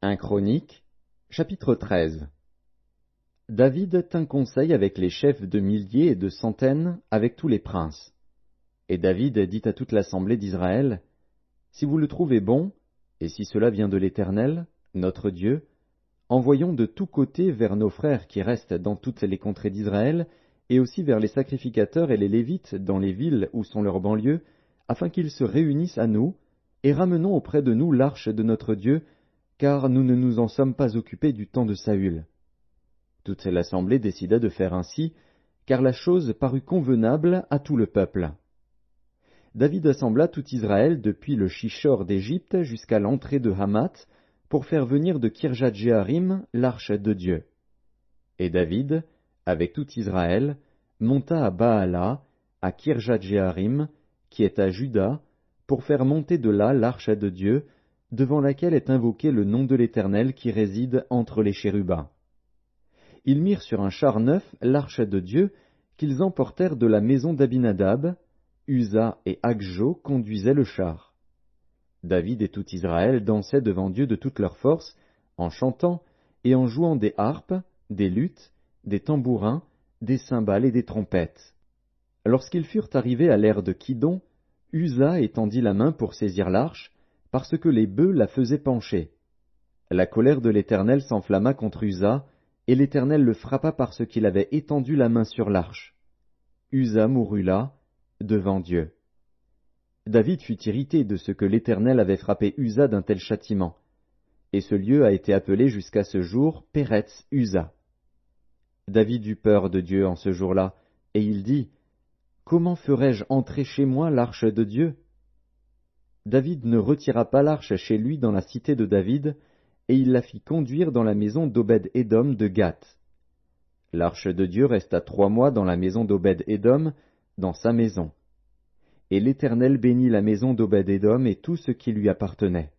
1 Chroniques, chapitre 13. David tint conseil avec les chefs de milliers et de centaines, avec tous les princes. Et David dit à toute l'assemblée d'Israël, Si vous le trouvez bon, et si cela vient de l'Éternel, notre Dieu, envoyons de tous côtés vers nos frères qui restent dans toutes les contrées d'Israël, et aussi vers les sacrificateurs et les Lévites dans les villes où sont leurs banlieues, afin qu'ils se réunissent à nous, et ramenons auprès de nous l'arche de notre Dieu, car nous ne nous en sommes pas occupés du temps de Saül. Toute l'assemblée décida de faire ainsi, car la chose parut convenable à tout le peuple. David assembla tout Israël depuis le Shishor d'Égypte jusqu'à l'entrée de Hamath, pour faire venir de Kirjat-Jéarim l'arche de Dieu. Et David, avec tout Israël, monta à Baala, à Kirjat-Jéarim, qui est à Juda, pour faire monter de là l'arche de Dieu, devant laquelle est invoqué le nom de l'Éternel qui réside entre les chérubins. Ils mirent sur un char neuf l'arche de Dieu, qu'ils emportèrent de la maison d'Abinadab. Uza et Agjo conduisaient le char. David et tout Israël dansaient devant Dieu de toute leur force, en chantant et en jouant des harpes, des luths, des tambourins, des cymbales et des trompettes. Lorsqu'ils furent arrivés à l'ère de Kidon, Uza étendit la main pour saisir l'arche, parce que les bœufs la faisaient pencher. La colère de l'Éternel s'enflamma contre Uza, et l'Éternel le frappa parce qu'il avait étendu la main sur l'arche. Uza mourut là, devant Dieu. David fut irrité de ce que l'Éternel avait frappé Uza d'un tel châtiment, et ce lieu a été appelé jusqu'à ce jour Péretz Uza. David eut peur de Dieu en ce jour-là, et il dit, Comment ferai-je entrer chez moi l'arche de Dieu? David ne retira pas l'arche chez lui dans la cité de David, et il la fit conduire dans la maison d'Obed-Édom de Gath. L'arche de Dieu resta 3 mois dans la maison d'Obed-Édom, dans sa maison. Et l'Éternel bénit la maison d'Obed-Édom et tout ce qui lui appartenait.